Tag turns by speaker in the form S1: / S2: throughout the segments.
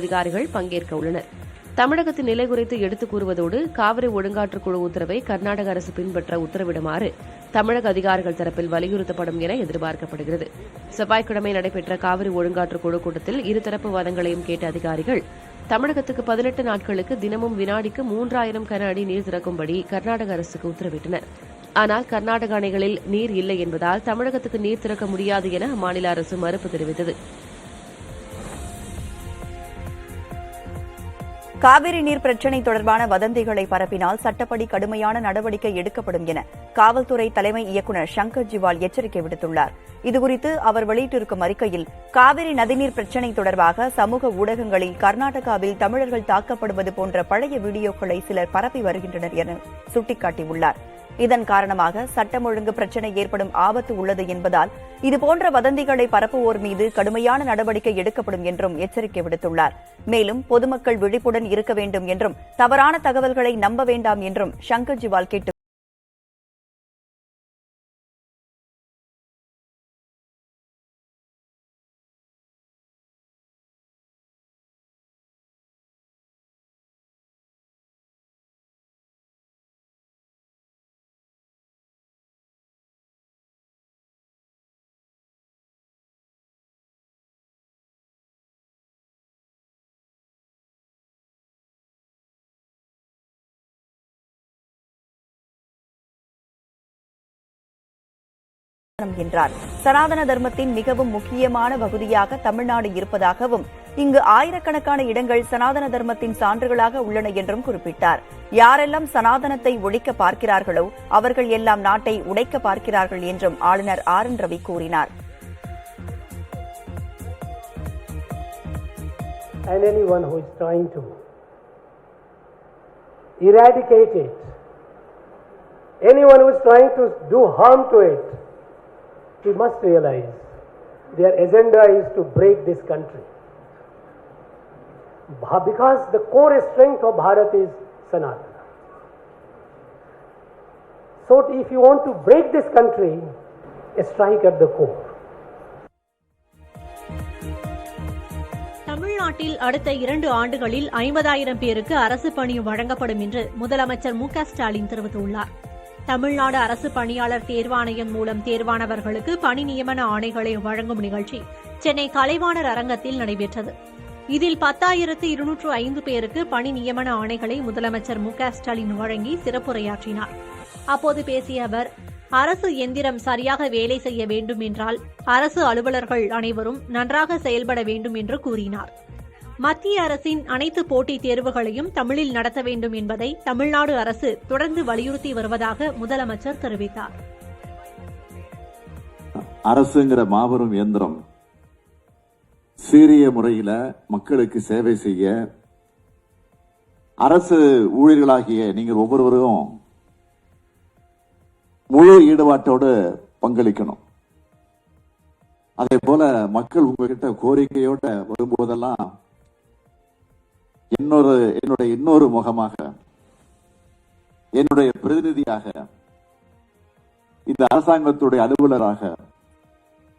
S1: அதிகாரிகள் பங்கேற்க உள்ளனர். தமிழகத்தின் நிலை குறித்து எடுத்துக் கூறுவதோடு காவிரி ஒழுங்காற்றுக் குழு உத்தரவை கர்நாடக அரசு பின்பற்ற உத்தரவிடுமாறு தமிழக அதிகாரிகள் தரப்பில் வலியுறுத்தப்படும் என எதிர்பார்க்கப்படுகிறது. செவ்வாய்க்கிழமை நடைபெற்ற காவிரி ஒழுங்காற்றுக் குழு கூட்டத்தில் இருதரப்பு வாதங்களையும் கேட்ட அதிகாரிகள் தமிழகத்துக்கு 18 நாட்களுக்கு தினமும் வினாடிக்கு 3000 கன அடி நீர் திறக்கும்படி கர்நாடக அரசுக்கு உத்தரவிட்டனர். ஆனால் கர்நாடக அணைகளில் நீர் இல்லை என்பதால் தமிழகத்துக்கு நீர் திறக்க முடியாது என அம்மாநில அரசு மறுப்பு தெரிவித்தது.
S2: காவிரி நீர் பிரச்சினை தொடர்பான வதந்திகளை பரப்பினால் சட்டப்படி கடுமையான நடவடிக்கை எடுக்கப்படும் என காவல்துறை தலைமை இயக்குநர் சங்கர் ஜிவால் எச்சரிக்கை விடுத்துள்ளார். இதுகுறித்து அவர் வெளியிட்டிருக்கும் அறிக்கையில் காவிரி நதிநீர் பிரச்சினை தொடர்பாக சமூக ஊடகங்களில் கர்நாடகாவில் தமிழர்கள் தாக்கப்படுவது போன்ற பழைய வீடியோக்களை சிலர் பரப்பி வருகின்றனர் என சுட்டிக்காட்டியுள்ளார். இதன் காரணமாக சட்டம் ஒழுங்கு பிரச்சினை ஏற்படும் ஆபத்து உள்ளது என்பதால் இதுபோன்ற வதந்திகளை பரப்புவோர் மீது கடுமையான நடவடிக்கை எடுக்கப்படும் என்றும் எச்சரிக்கை விடுத்துள்ளார். மேலும் பொதுமக்கள் விழிப்புடன் இருக்க வேண்டும் என்றும் தவறான தகவல்களை நம்ப வேண்டாம் என்றும் சங்கர் ஜிவால் கேட்டு என்றார். சனாதன தர்மத்தின் மிகவும் முக்கியமான பகுதியாக தமிழ்நாடு இருப்பதாகவும் இங்கு ஆயிரக்கணக்கான இடங்கள் சனாதன தர்மத்தின் சான்றுகளாக உள்ளன என்றும் குறிப்பிட்டார். யாரெல்லாம் சனாதனத்தை ஒழிக்க பார்க்கிறார்களோ அவர்கள் எல்லாம் நாட்டை உடைக்க பார்க்கிறார்கள் என்றும் ஆளுநர் ஆர். என். ரவி கூறினார்.
S3: And anyone who is trying to eradicate it, anyone who is trying to do harm to it, we must realize their agenda is to break this country. Because the core strength of Bharat is Sanatana. So if you want to break this country, strike at the core.
S4: தமிழ்நாட்டில் அடுத்த 2 ஆண்டுகளில் 50,000 பேருக்கு அரசு பணி வழங்கப்படும் என்று முதலமைச்சர் மு.க. ஸ்டாலின் தெரிவித்துள்ளார். தமிழ்நாடு அரசு பணியாளர் தேர்வாணையம் மூலம் தேர்வானவர்களுக்கு பணி நியமன ஆணைகளை வழங்கும் நிகழ்ச்சி சென்னை கலைவாணர் அரங்கத்தில் நடைபெற்றது. இதில் 10,205 பேருக்கு பணி நியமன ஆணைகளை முதலமைச்சர் மு.க. ஸ்டாலின் வழங்கி சிறப்புரையாற்றினார். அப்போது பேசிய அவர், அரசு எந்திரம் சரியாக வேலை செய்ய வேண்டும் என்றால் அரசு அலுவலர்கள் அனைவரும் நன்றாக செயல்பட வேண்டும் என்று கூறினார். மத்திய அரசின் அனைத்து போட்டித் தேர்வுகளையும் தமிழில் நடத்த வேண்டும் என்பதை தமிழ்நாடு அரசு தொடர்ந்து வலியுறுத்தி வருவதாக முதலமைச்சர் தெரிவித்தார்.
S5: அரசுங்கிற மாபெரும் இயந்திரம் சீரிய முறையில் மக்களுக்கு சேவை செய்ய அரசு ஊழியர்களாகிய நீங்கள் ஒவ்வொருவரும் முழு ஈடுபாட்டோடு பங்களிக்கணும். அதே போல மக்கள் உங்ககிட்ட கோரிக்கையோட வரும்போதெல்லாம் என்னுடைய இன்னொரு முகமாக, என்னுடைய பிரதிநிதியாக, இந்த அரசாங்கத்துடைய அலுவலராக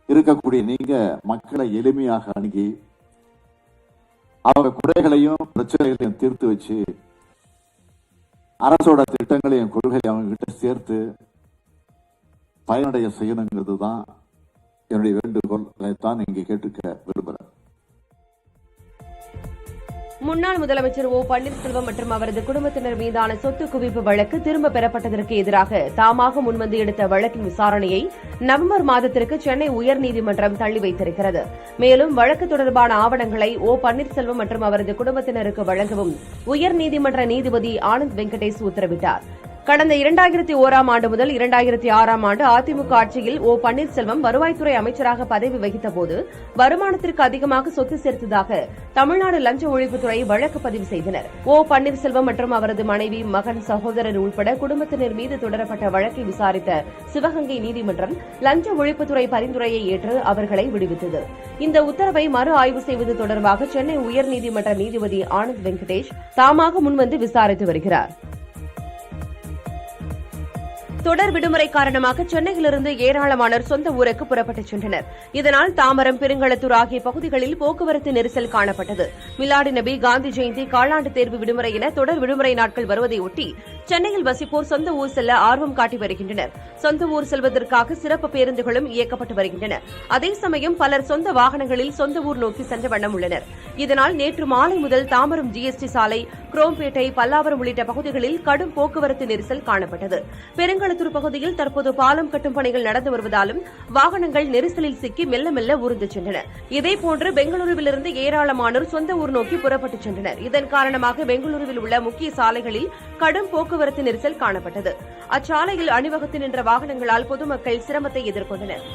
S5: இருக்கக்கூடிய நீங்க மக்களை எளிமையாக அணுகி அவங்க குறைகளையும் பிரச்சனைகளையும் தீர்த்து வச்சு அரசோட திட்டங்களையும் கொள்கையை அவங்க கிட்ட சேர்த்து பயனடைய செய்யணுங்கிறது தான் என்னுடைய வேண்டுகோள். அதைத்தான் இங்கே கேட்டுக்க விரும்புகிறேன்.
S1: முன்னாள் முதலமைச்சர் ஓ. பன்னீர்செல்வம் மற்றும் அவரது குடும்பத்தினர் மீதான சொத்து குவிப்பு வழக்கு திரும்ப பெறப்பட்டதற்கு எதிராக தாமாக முன்வந்து எடுத்த வழக்கின் விசாரணையை நவம்பர் மாதத்திற்கு சென்னை உயர்நீதிமன்றம் தள்ளி வைத்திருக்கிறது. மேலும் வழக்கு தொடர்பான ஆவணங்களை ஓ. பன்னீர்செல்வம் மற்றும் அவரது குடும்பத்தினருக்கு வழங்கவும் உயர்நீதிமன்ற நீதிபதி ஆனந்த் வெங்கடேஷ் உத்தரவிட்டார். கடந்த 2001ஆம் ஆண்டு முதல் 2006ஆம் ஆண்டு அதிமுக ஆட்சியில் ஓ. பன்னீர்செல்வம் வருவாய்த்துறை அமைச்சராக பதவி வகித்தபோது வருமானத்திற்கு அதிகமாக சொத்து சேர்த்ததாக தமிழ்நாடு லஞ்ச ஒழிப்புத்துறை வழக்கு பதிவு செய்தனர். ஓ. பன்னீர்செல்வம் மற்றும் அவரது மனைவி, மகன், சகோதரர் உள்பட குடும்பத்தினர் மீது தொடரப்பட்ட வழக்கை விசாரித்த சிவகங்கை நீதிமன்றம் லஞ்ச ஒழிப்புத்துறை பரிந்துரையை ஏற்று அவர்களை விடுவித்தது. இந்த உத்தரவை மறு ஆய்வு செய்வது தொடர்பாக சென்னை உயர்நீதிமன்ற நீதிபதி ஆனந்த் வெங்கடேஷ் தாமாக முன்வந்து விசாரித்து வருகிறார். தொடர் விடுமுறை காரணமாக சென்னையிலிருந்து ஏராளமானோர் சொந்த ஊருக்கு புறப்பட்டுச் சென்றனர். இதனால் தாம்பரம், பெருங்களத்தூர் ஆகிய பகுதிகளில் போக்குவரத்து நெரிசல் காணப்பட்டது. மிலாடி நபி, காந்தி ஜெயந்தி, காலாண்டு தேர்வு விடுமுறை என தொடர் விடுமுறை நாட்கள் வருவதையொட்டி சென்னையில் வசிப்போர் சொந்த ஊர் செல்ல ஆர்வம் காட்டி வருகின்றனர். சொந்த ஊர் செல்வதற்காக சிறப்பு பேருந்துகளும் இயக்கப்பட்டு வருகின்றன. அதே சமயம் பலர் சொந்த வாகனங்களில் சொந்த ஊர் நோக்கி சென்ற வண்ணம் உள்ளனர். இதனால் நேற்று மாலை முதல் தாம்பரம் ஜிஎஸ்டி சாலை, குரோம்பேட்டை, பல்லாவரம் உள்ளிட்ட பகுதிகளில் கடும் போக்குவரத்து நெரிசல் காணப்பட்டது. பெருங்களத்தூர் பகுதியில் தற்போது பாலம் கட்டும் பணிகள் நடந்து வருவதாலும் வாகனங்கள் நெரிசலில் சிக்கி மெல்ல மெல்ல ஊர்ந்து சென்றன. இதேபோன்று பெங்களூருவிலிருந்து ஏராளமானோர் சொந்த ஊர் நோக்கி புறப்பட்டுச் சென்றனர். இதன் காரணமாக பெங்களூருவில் உள்ள முக்கிய சாலைகளில் கடும் போக்குவரத்து நெரிசல் காணப்பட்டது. அச்சாலையில் அணிவகுத்து நின்ற வாகனங்களால் பொதுமக்கள் சிரமத்தை எதிர்கொண்டனர்.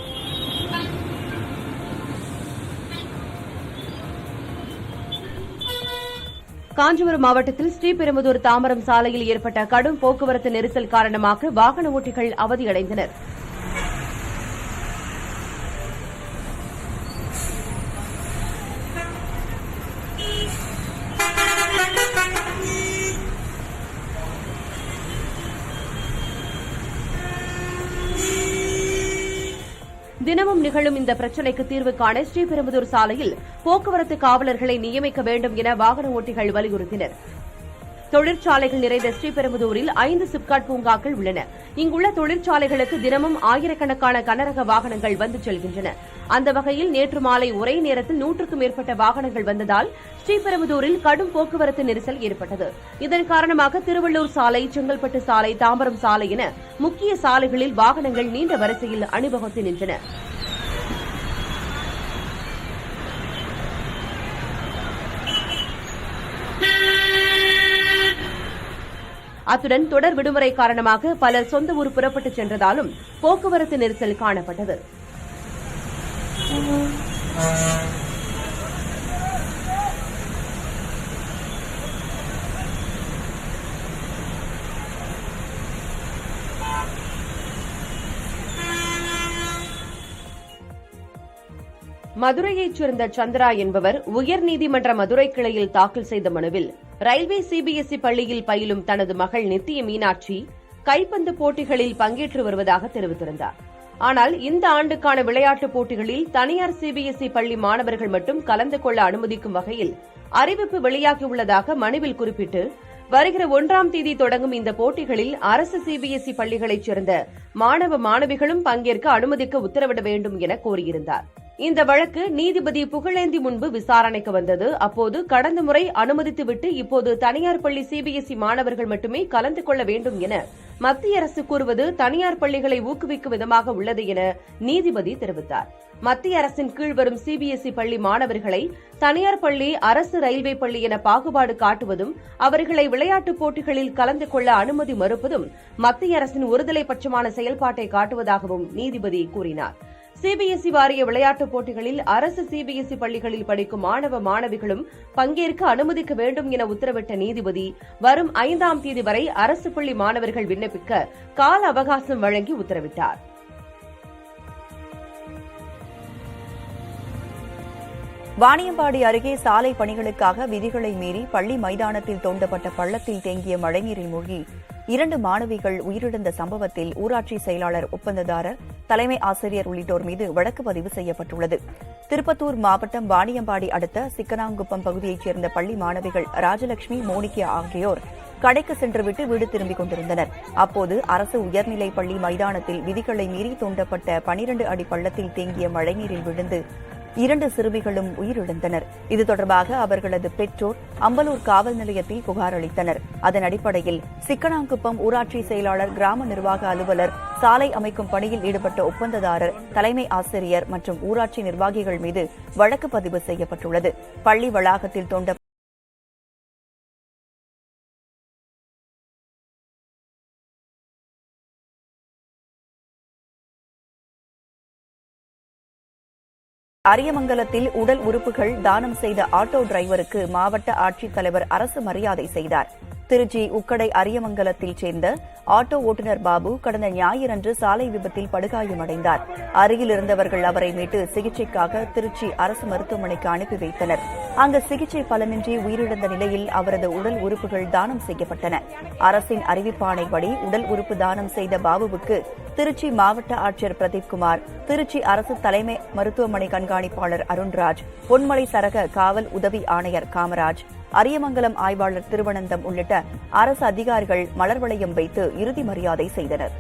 S1: காஞ்சிபுரம் மாவட்டத்தில் ஸ்ரீபெரும்புதூர் தாம்பரம் சாலையில் ஏற்பட்ட கடும் போக்குவரத்து நெரிசல் காரணமாக வாகன ஓட்டிகள் அவதியடைந்தனர். தினமும் நிகழும் இந்த பிரச்சினைக்கு தீர்வு காண ஸ்ரீபெரும்புதூர் சாலையில் போக்குவரத்து காவலர்களை நியமிக்க வேண்டும் என வாகன ஓட்டிகள் வலியுறுத்தினர். தொழிற்சாலைகள் நிறைந்த ஸ்ரீபெரும்புதூரில் 5 சிப்காட் பூங்காக்கள் உள்ளன. இங்குள்ள தொழிற்சாலைகளுக்கு தினமும் ஆயிரக்கணக்கான கனரக வாகனங்கள் வந்து செல்கின்றன. அந்த வகையில் நேற்று மாலை ஒரே நேரத்தில் 100க்கும் மேற்பட்ட வாகனங்கள் வந்ததால் ஸ்ரீபெரும்புதூரில் கடும் போக்குவரத்து நெரிசல் ஏற்பட்டது. இதன் காரணமாக திருவள்ளூர் சாலை, செங்கல்பட்டு சாலை, தாம்பரம் சாலை என முக்கிய சாலைகளில் வாகனங்கள் நீண்ட வரிசையில் அணிவகுத்து நின்றன. அத்துடன் தொடர் விடுமுறை காரணமாக பலர் சொந்த ஊர் புறப்பட்டுச் சென்றதாலும் போக்குவரத்து நெரிசல் காணப்பட்டது. மதுரையைச் சேர்ந்த சந்திரா என்பவர் உயர்நீதிமன்ற மதுரை கிளையில் தாக்கல் செய்த மனுவில் ரயில்வே சிபிஎஸ்இ பள்ளியில் பயிலும் தனது மகள் நித்திய மீனாட்சி கைப்பந்து போட்டிகளில் பங்கேற்று வருவதாக தெரிவித்திருந்தார். ஆனால் இந்த ஆண்டுக்கான விளையாட்டுப் போட்டிகளில் தனியார் சிபிஎஸ்இ பள்ளி மாணவர்கள் மட்டும் கலந்து கொள்ள அனுமதிக்கும் வகையில் அறிவிப்பு வெளியாகியுள்ளதாக மனுவில் குறிப்பிட்டு வருகிற 1ஆம் தேதி தொடங்கும் இந்த போட்டிகளில் அரசு சிபிஎஸ்இ பள்ளிகளைச் சேர்ந்த மாணவ மாணவிகளும் பங்கேற்க அனுமதிக்க உத்தரவிட வேண்டும் என கோரியிருந்தார். இந்த வழக்கு நீதிபதி புகழேந்தி முன்பு விசாரணைக்கு வந்தது. அப்போது கடந்த முறை அனுமதித்துவிட்டு இப்போது தனியார் பள்ளி சிபிஎஸ்இ மாணவர்கள் மட்டுமே கலந்து கொள்ள வேண்டும் என மத்திய அரசு கூறுவது தனியார் பள்ளிகளை ஊக்குவிக்கும் விதமாக உள்ளது என நீதிபதி தெரிவித்தார். மத்திய அரசின் கீழ் வரும் சிபிஎஸ்இ பள்ளி மாணவர்களை தனியார் பள்ளி, அரசு ரயில்வே பள்ளி என பாகுபாடு காட்டுவதும் அவர்களை விளையாட்டுப் போட்டிகளில் கலந்து கொள்ள அனுமதி மறுப்பதும் மத்திய அரசின் ஒருதலை பட்சமான செயல்பாட்டை காட்டுவதாகவும் நீதிபதி கூறினார். சிபிஎஸ்இ வாரிய விளையாட்டுப் போட்டிகளில் அரசு சிபிஎஸ்இ பள்ளிகளில் படிக்கும் மாணவ மாணவிகளும் பங்கேற்க அனுமதிக்க வேண்டும் என உத்தரவிட்ட நீதிபதி வரும் 5ஆம் தேதி வரை அரசு பள்ளி மாணவர்கள் விண்ணப்பிக்க கால அவகாசம் வழங்கி உத்தரவிட்டார்.
S2: வாணியம்பாடி அருகே சாலை பணிகளுக்காக விதிகளை மீறி பள்ளி மைதானத்தில் தோண்டப்பட்ட பள்ளத்தில் தேங்கிய மழைநீரில் மூழ்கி 2 மாணவிகள் உயிரிழந்த சம்பவத்தில் ஊராட்சி செயலாளர், ஒப்பந்ததாரர், தலைமை ஆசிரியர் உள்ளிட்டோர் மீது வழக்கு பதிவு செய்யப்பட்டுள்ளது. திருப்பத்தூர் மாவட்டம் வாணியம்பாடி அடுத்த சிக்கனாங்குப்பம் பகுதியைச் சேர்ந்த பள்ளி மாணவிகள் ராஜலட்சுமி, மோனிகா ஆகியோர் கடைக்கு சென்றுவிட்டு வீடு திரும்பிக் கொண்டிருந்தனர். அப்போது அரசு உயர்நிலைப் பள்ளி மைதானத்தில் விதிகளை மீறி தோண்டப்பட்ட 12 அடி பள்ளத்தில் தேங்கிய மழைநீரில் விழுந்து 2 சிறுமிகளும் உயிரிழந்தனர். இது தொடர்பாக அவர்களது பெற்றோர் அம்பலூர் காவல் நிலையத்தில் புகார் அளித்தனர். அதன் அடிப்படையில் சிக்கனாங்குப்பம் ஊராட்சி செயலாளர், கிராம நிர்வாக அலுவலர், சாலை அமைக்கும் பணியில் ஈடுபட்ட ஒப்பந்ததாரர், தலைமை ஆசிரியர் மற்றும் ஊராட்சி நிர்வாகிகள் மீது வழக்கு பதிவு செய்யப்பட்டுள்ளது. பள்ளி வளாகத்தில் தோண்ட அரியமங்கலத்தில் உடல் உறுப்புகள் தானம் செய்த ஆட்டோ டிரைவருக்கு மாவட்ட ஆட்சித்தலைவர் அரசு மரியாதை செய்தார். திருச்சி உக்கடை அரியமங்கலத்தில் சேர்ந்த ஆட்டோ ஓட்டுநர் பாபு கடந்த ஞாயிறன்று சாலை விபத்தில் படுகாயமடைந்தார். அருகில் இருந்தவர்கள் அவரை மீட்டு சிகிச்சைக்காக திருச்சி அரசு மருத்துவமனைக்கு அனுப்பி வைத்தனர். அங்கு சிகிச்சை பலனின்றி உயிரிழந்த நிலையில் அவரது உடல் உறுப்புகள் தானம் செய்யப்பட்டன. அரசின் அறிவிப்பாணைப்படி உடல் உறுப்பு தானம் செய்த பாபுவுக்கு திருச்சி மாவட்ட ஆட்சியர் பிரதீப்குமார், திருச்சி அரசு தலைமை மருத்துவமனை கண்காணிப்பாளர் அருண்ராஜ், பொன்மலை சரக காவல் உதவி ஆணையர் காமராஜ், அரியமங்கலம் ஆய்வாளர் திருவனந்தம் உள்ளிட்ட அரசு அதிகாரிகள் மலர் வளையம் வைத்து இறுதி மரியாதை செய்தனர்.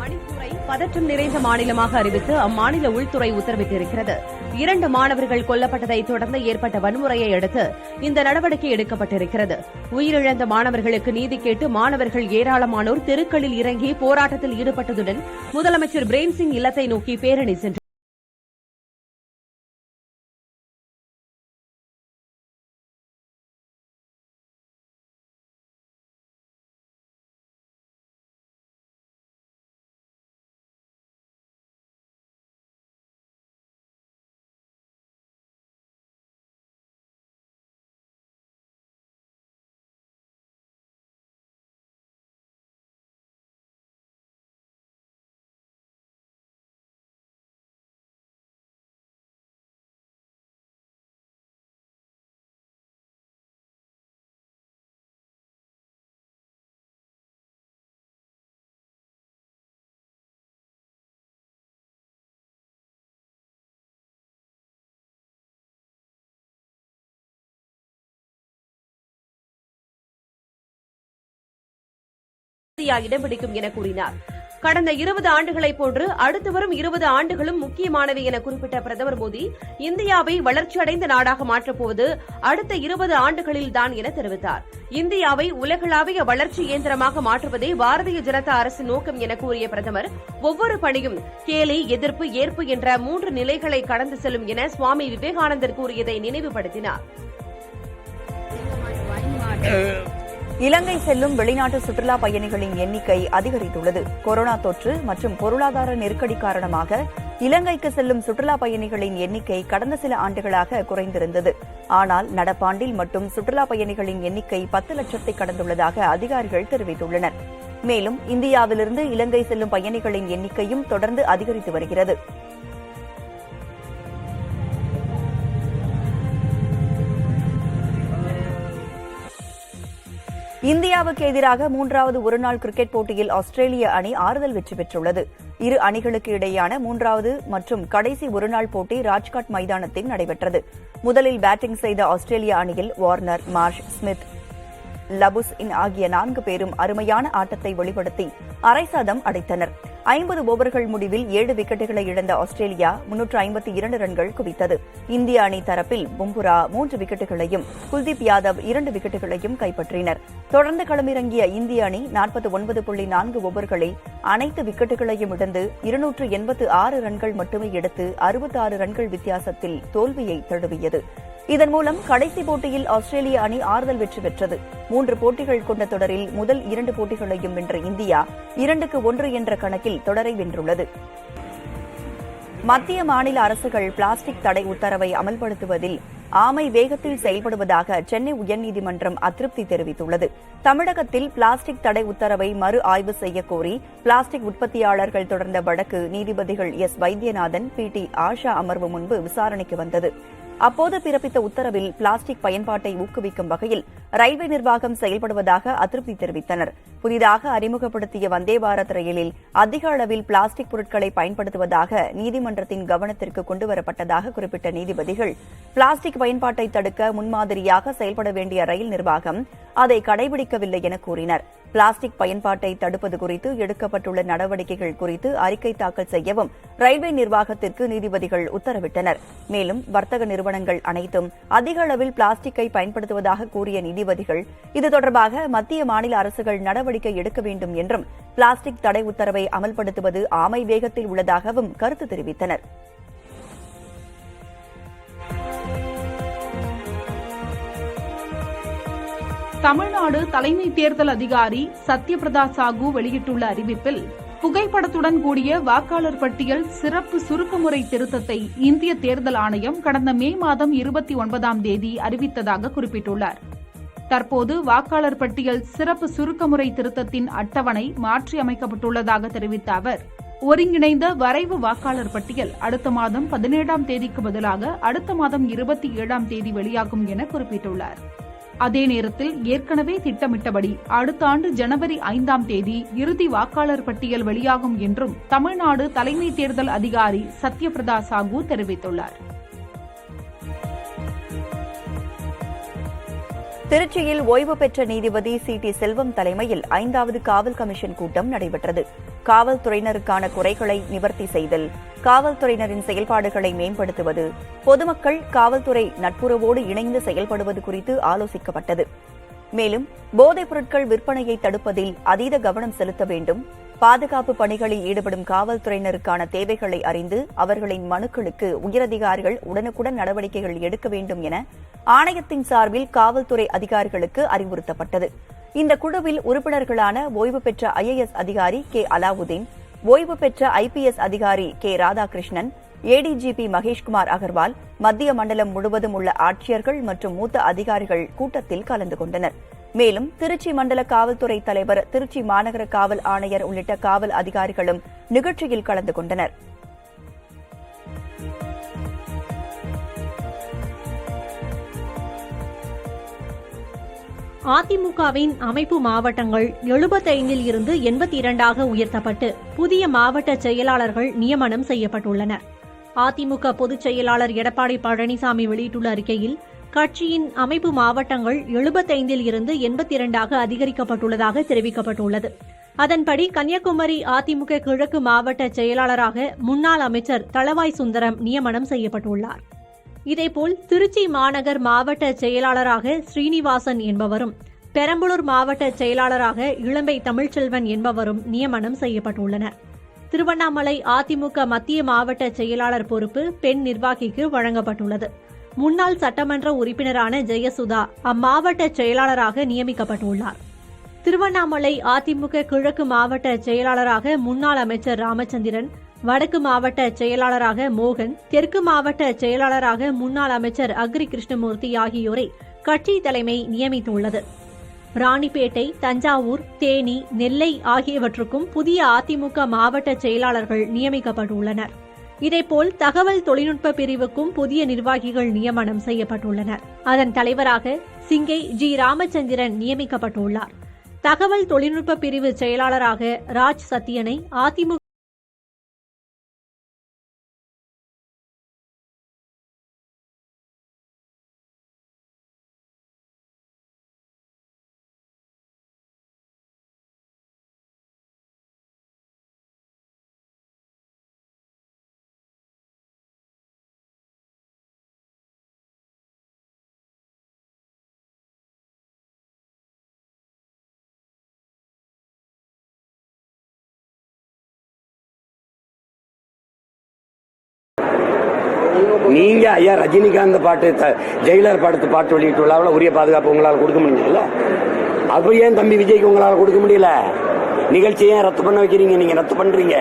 S1: மணிப்பூரை பதற்றம் நிறைந்த மாநிலமாக அறிவித்து அம்மாநில உள்துறை உத்தரவிட்டிருக்கிறது. 2 மாணவர்கள் கொல்லப்பட்டதை தொடர்ந்து ஏற்பட்ட வன்முறையை அடுத்து இந்த நடவடிக்கை எடுக்கப்பட்டிருக்கிறது. உயிரிழந்த மாணவர்களுக்கு நீதி கேட்டு மாணவர்கள் ஏராளமானோர் தெருக்களில் இறங்கி போராட்டத்தில் ஈடுபட்டதுடன் முதலமைச்சர் பிரேம்சிங் இல்லத்தை நோக்கி பேரணி சென்றனர். இடம் பிடிக்கும் என கூறினார். கடந்த 20 ஆண்டுகளைப் போன்று அடுத்து வரும் 20 ஆண்டுகளும் முக்கியமானவை என குறிப்பிட்ட பிரதமர் மோடி, இந்தியாவை வளர்ச்சியடைந்த நாடாக மாற்றப்போவது அடுத்த 20 ஆண்டுகளில்தான் என தெரிவித்தார். இந்தியாவை உலகளாவிய வளர்ச்சி இயந்திரமாக மாற்றுவதே பாரதிய ஜனதா அரசின் நோக்கம் என கூறிய பிரதமர், ஒவ்வொரு பணியும் கேலி, எதிர்ப்பு, ஏற்பு என்ற 3 நிலைகளை கடந்து செல்லும் என சுவாமி விவேகானந்தர் கூறியதை நினைவுபடுத்தினார்.
S2: இலங்கை செல்லும் வெளிநாட்டு சுற்றுலா பயணிகளின் எண்ணிக்கை அதிகரித்துள்ளது. கொரோனா தொற்று மற்றும் பொருளாதார நெருக்கடி காரணமாக இலங்கைக்கு செல்லும் சுற்றுலா பயணிகளின் எண்ணிக்கை கடந்த சில ஆண்டுகளாக குறைந்திருந்தது. ஆனால் நடப்பாண்டில் மட்டும் சுற்றுலா பயணிகளின் எண்ணிக்கை 10 லட்சத்தை கடந்துள்ளதாக அதிகாரிகள் தெரிவித்துள்ளனர். மேலும் இந்தியாவிலிருந்து இலங்கை செல்லும் பயணிகளின் எண்ணிக்கையும் தொடர்ந்து அதிகரித்து வருகிறது. இந்தியாவுக்கு எதிராக 3வது ஒருநாள் கிரிக்கெட் போட்டியில் ஆஸ்திரேலிய அணி ஆறுதல் வெற்றி பெற்றுள்ளது. இரு அணிகளுக்கு இடையேயான 3வது மற்றும் கடைசி ஒருநாள் போட்டி ராஜ்காட் மைதானத்தில் நடைபெற்றது. முதலில் பேட்டிங் செய்த ஆஸ்திரேலிய அணியில் வார்னர், மார்ஷ், ஸ்மித், லபுஸ் ஆகிய 4 பேரும் அருமையான ஆட்டத்தை வெளிப்படுத்தி அரை சதம் அடித்தனர். 50 ஓவர்கள் முடிவில் 7 விக்கெட்டுகளை இழந்த ஆஸ்திரேலியா 352 ரன்கள் குவித்தது. இந்திய அணி தரப்பில் பும்புரா 3 விக்கெட்டுகளையும் குல்தீப் யாதவ் 2 விக்கெட்டுகளையும் கைப்பற்றினர். தொடர்ந்து களமிறங்கிய இந்திய அணி 49.4 ஓவர்களில் அனைத்து விக்கெட்டுகளையும் இழந்து 286 ரன்கள் மட்டுமே எடுத்து 66 ரன்கள் வித்தியாசத்தில் தோல்வியை தழுவியது. இதன் மூலம் கடைசி போட்டியில் ஆஸ்திரேலிய அணி ஆறுதல் வெற்றி பெற்றது. 3 போட்டிகள் கொண்ட தொடரில் முதல் 2 போட்டிகளையும் வென்ற இந்தியா 2-1 என்ற கணக்கில் தொடரை வென்றுள்ளது. மத்திய மாநில அரசுகள் பிளாஸ்டிக் தடை உத்தரவை அமல்படுத்துவதில் ஆமை வேகத்தில் செயல்படுவதாக சென்னை உயர்நீதிமன்றம் அதிருப்தி தெரிவித்துள்ளது. தமிழகத்தில் பிளாஸ்டிக் தடை உத்தரவை மறு ஆய்வு செய்யக்கோரி பிளாஸ்டிக் உற்பத்தியாளர்கள் தொடர்ந்த வழக்கு நீதிபதிகள் எஸ். வைத்தியநாதன், PT ஆஷா அமர்வு முன்பு விசாரணைக்கு வந்தது. அப்போது பிறப்பித்த உத்தரவில் பிளாஸ்டிக் பயன்பாட்டை ஊக்குவிக்கும் வகையில் ரயில்வே நிர்வாகம் செயல்படுவதாக அதிருப்தி தெரிவித்தனர். புதிதாக அறிமுகப்படுத்திய வந்தே பாரத் ரயிலில் அதிக அளவில் பிளாஸ்டிக் பொருட்களை பயன்படுத்துவதாக நீதிமன்றத்தின் கவனத்திற்கு கொண்டுவரப்பட்டதாக குறிப்பிட்ட நீதிபதிகள், பிளாஸ்டிக் பயன்பாட்டை தடுக்க முன்மாதிரியாக செயல்பட வேண்டிய ரயில் நிர்வாகம் அதை கடைபிடிக்கவில்லை என கூறினர். பிளாஸ்டிக் பயன்பாட்டை தடுப்பது குறித்து எடுக்கப்பட்டுள்ள நடவடிக்கைகள் குறித்து அறிக்கை தாக்கல் செய்யவும் ரயில்வே நிர்வாகத்திற்கு நீதிபதிகள் உத்தரவிட்டனர். மேலும் வர்த்தக நிறுவனங்கள் அனைத்தும் அதிக அளவில் பிளாஸ்டிக்கை பயன்படுத்துவதாக கூறிய நீதிபதிகள், இது தொடர்பாக மத்திய மாநில அரசுகள் நடவடிக்கை எடுக்க வேண்டும் என்றும் பிளாஸ்டிக் தடை உத்தரவை அமல்படுத்துவது ஆமை வேகத்தில் உள்ளதாகவும் கருத்து தெரிவித்தனர்.
S6: தமிழ்நாடு தலைமை தேர்தல் அதிகாரி சத்யபிரதா சாஹூ வெளியிட்டுள்ள அறிவிப்பில், புகைப்படத்துடன் கூடிய வாக்காளர் பட்டியல் சிறப்பு சுருக்கமுறை திருத்தத்தை இந்திய தேர்தல் ஆணையம் கடந்த மே மாதம் 29ஆம் தேதி அறிவித்ததாக குறிப்பிட்டுள்ளார். தற்போது வாக்காளர் பட்டியல் சிறப்பு சுருக்கமுறை திருத்தத்தின் அட்டவணை மாற்றி அமைக்கப்பட்டுள்ளதாக தெரிவித்த அவர், ஒருங்கிணைந்த வரைவு வாக்காளர் பட்டியல் அடுத்த மாதம் 17ஆம் தேதிக்கு பதிலாக அடுத்த மாதம் 27ஆம் தேதி வெளியாகும் என குறிப்பிட்டுள்ளார். அதே நேரத்தில் ஏற்கனவே திட்டமிட்டபடி அடுத்த ஆண்டு ஜனவரி 5ஆம் தேதி இறுதி வாக்காளர் பட்டியல் வெளியாகும் என்றும் தமிழ்நாடு தலைமை தேர்தல் அதிகாரி சத்யபிரதா சாஹூ தெரிவித்துள்ளார்.
S2: திருச்சியில் ஓய்வு பெற்ற நீதிபதி சி.டி. செல்வம் தலைமையில் 5வது காவல் கமிஷன் கூட்டம் நடைபெற்றது. காவல்துறையினருக்கான குறைகளை நிவர்த்தி செய்தல், காவல்துறையினரின் செயல்பாடுகளை மேம்படுத்துவது, பொதுமக்கள் காவல்துறை நட்புறவோடு இணைந்து செயல்படுவது குறித்து ஆலோசிக்கப்பட்டது. மேலும் போதைப் பொருட்கள் விற்பனையை தடுப்பதில் அதீத கவனம் செலுத்த வேண்டும், பாதுகாப்பு பணிகளில் ஈடுபடும் காவல்துறையினருக்கான தேவைகளை அறிந்து அவர்களின் மனுக்களுக்கு உயரதிகாரிகள் உடனுக்குடன் நடவடிக்கைகள் எடுக்க வேண்டும் என ஆணையத்தின் சார்பில் காவல்துறை அதிகாரிகளுக்கு அறிவுறுத்தப்பட்டது. இந்த குழுவில் உறுப்பினர்களான ஓய்வு பெற்ற IAS அதிகாரி கே. அலாவுதீன், ஓய்வு பெற்ற IPS அதிகாரி கே. ராதாகிருஷ்ணன், ADGP மகேஷ்குமார் அகர்வால், மத்திய மண்டலம் முழுவதும் உள்ள ஆட்சியர்கள் மற்றும் மூத்த அதிகாரிகள் கூட்டத்தில் கலந்து கொண்டனர். மேலும் திருச்சி மண்டல காவல்துறை தலைவர், திருச்சி மாநகர காவல் ஆணையர் உள்ளிட்ட காவல் அதிகாரிகளும் நிகழ்ச்சியில் கலந்து கொண்டனர்.
S4: அதிமுகவின் அமைப்பு மாவட்டங்கள் 75 இருந்து 82ஆக உயர்த்தப்பட்டு புதிய மாவட்ட செயலாளர்கள் நியமனம் செய்யப்பட்டுள்ளனர். அதிமுக பொதுச் செயலாளர் எடப்பாடி பழனிசாமி வெளியிட்டுள்ள அறிக்கையில், கட்சியின் அமைப்பு மாவட்டங்கள் 75 இருந்து 82ஆக அதிகரிக்கப்பட்டுள்ளதாக தெரிவிக்கப்பட்டுள்ளது. அதன்படி கன்னியாகுமரி அதிமுக கிழக்கு மாவட்ட செயலாளராக முன்னாள் அமைச்சர் தளவாய் சுந்தரம் நியமனம் செய்யப்பட்டுள்ளார். இதேபோல் திருச்சி மாநகர் மாவட்ட செயலாளராக ஸ்ரீனிவாசன் என்பவரும், பெரம்பலூர் மாவட்ட செயலாளராக இளம்பை தமிழ்ச்செல்வன் என்பவரும் நியமனம் செய்யப்பட்டுள்ளனர். திருவண்ணாமலை அதிமுக மத்திய மாவட்ட செயலாளர் பொறுப்பு பெண் நிர்வாகிக்கு வழங்கப்பட்டுள்ளது. முன்னாள் சட்டமன்ற உறுப்பினரான ஜெயசுதா அம்மாவட்ட செயலாளராக நியமிக்கப்பட்டுள்ளார். திருவண்ணாமலை அதிமுக கிழக்கு மாவட்ட செயலாளராக முன்னாள் அமைச்சர் ராமச்சந்திரன், வடக்கு மாவட்ட செயலாளராக மோகன், தெற்கு மாவட்ட செயலாளராக முன்னாள் அமைச்சர் அக்ரி கிருஷ்ணமூர்த்தி ஆகியோரை கட்சி தலைமை நியமித்துள்ளது. ராணிப்பேட்டை, தஞ்சாவூர், தேனி, நெல்லை ஆகியவற்றுக்கும் புதிய அதிமுக மாவட்ட செயலாளர்கள் நியமிக்கப்பட்டுள்ளனர். இதேபோல் தகவல் தொழில்நுட்ப பிரிவுக்கும் புதிய நிர்வாகிகள் நியமனம் செய்யப்பட்டுள்ளனர். அதன் தலைவராக சிங்கை ஜி. ராமச்சந்திரன் நியமிக்கப்பட்டுள்ளார். தகவல் தொழில்நுட்ப பிரிவு செயலாளராக ராஜ் சத்தியனை அதிமுக
S7: நீங்க ஐயா ரஜினிகாந்த் பாட்டு ஜெயிலர் படத்து பாட்டு வெளியிட்டு விழாவில் உரிய பாதுகாப்பு உங்களால் கொடுக்க முடியல. அப்ப ஏன் தம்பி விஜய்க்கு உங்களால் கொடுக்க முடியல? நிகழ்ச்சியை ஏன் ரத்து பண்ண வைக்கிறீங்க? நீங்க ரத்து பண்றீங்க,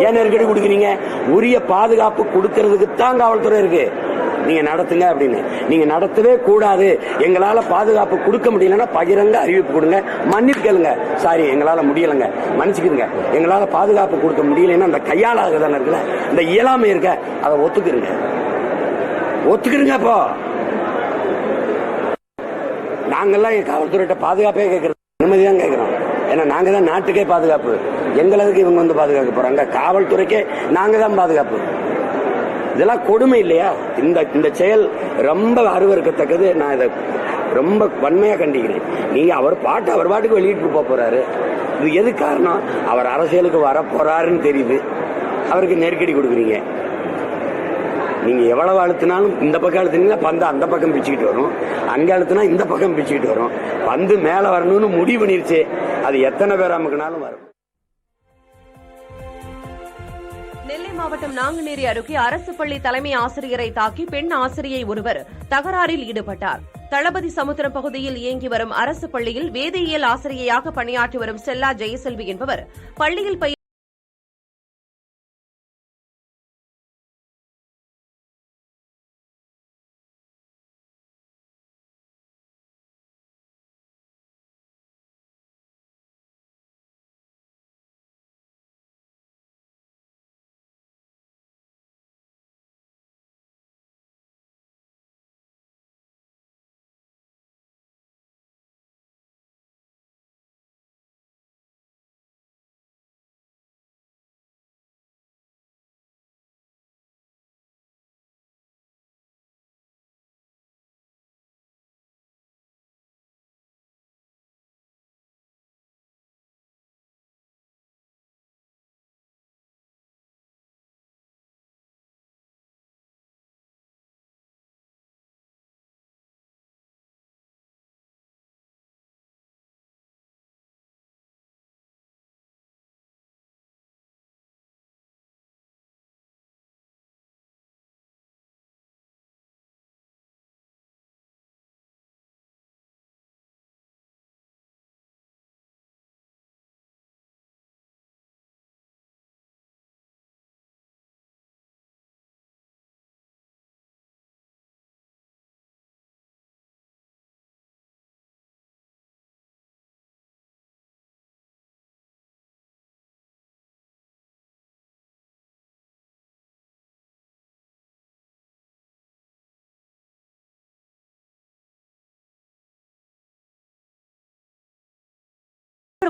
S7: ஏன் நெருக்கடி கொடுக்குறீங்க? உரிய பாதுகாப்பு கொடுக்கறதுக்கு தான் காவல்துறை இருக்கு. நீங்க நடத்துங்க அப்படின்னு. நீங்க நடத்தவே கூடாது. எங்களால பாதுகாப்பு கொடுக்க முடியலன்னா பகிரங்க அறிவிப்பு கொடுங்க, மன்னிப்பு கேளுங்க. சாரி, எங்களால முடியலங்க, மன்னிச்சுக்கிறீங்க, எங்களால பாதுகாப்பு கொடுக்க முடியலன்னா அந்த கையாளாகதான இருக்குல்ல, இந்த இயலாமை இருக்க, அதை ஒத்துக்கிறீங்க. இப்போ நாங்கெல்லாம் எங்க காவல்துறையிட்ட பாதுகாப்பே கேட்கறது, நிம்மதிதான் கேட்கிறோம். ஏன்னா நாங்க தான் நாட்டுக்கே பாதுகாப்பு. எங்களுக்கு இவங்க வந்து பாதுகாக்க போறாங்க? காவல்துறைக்கே நாங்க தான் பாதுகாப்பு. இதெல்லாம் கொடுமை இல்லையா? இந்த செயல் ரொம்ப அருவருக்கத்தக்கது. நான் இதை ரொம்ப வன்மையா கண்டிக்கிறேன். நீங்க அவர் பாட்டுக்கு வெளியிட்டு போறாரு. இது எது காரணம்? அவர் அரசியலுக்கு வர போறாருன்னு தெரியுது, அவருக்கு நெருக்கடி கொடுக்குறீங்க. நீங்க எவ்வளவு அழுத்தினாலும் இந்த பக்கம் அழுத்தினீங்கன்னா பந்து அந்த பக்கம் பிச்சுக்கிட்டு வரும், அங்க அழுத்தினா இந்த பக்கம் பிச்சுக்கிட்டு வரும். பந்து மேல வரணும்னு முடிவு பண்ணிருச்சு, அது எத்தனை பேர் அமுக்குனாலும் வரும்.
S1: நெல்லை மாவட்டம் நாங்குநேரி அருகே அரசு பள்ளி தலைமை ஆசிரியரை தாக்கி பெண் ஆசிரியை ஒருவர் தகராறில் ஈடுபட்டார். தளபதி சமுத்திரம் பகுதியில் இயங்கி வரும் அரசு பள்ளியில் வேதியியல் ஆசிரியையாக பணியாற்றி வரும் ஸ்டெல்லா ஜெயசெல்வி என்பவர் பள்ளியில்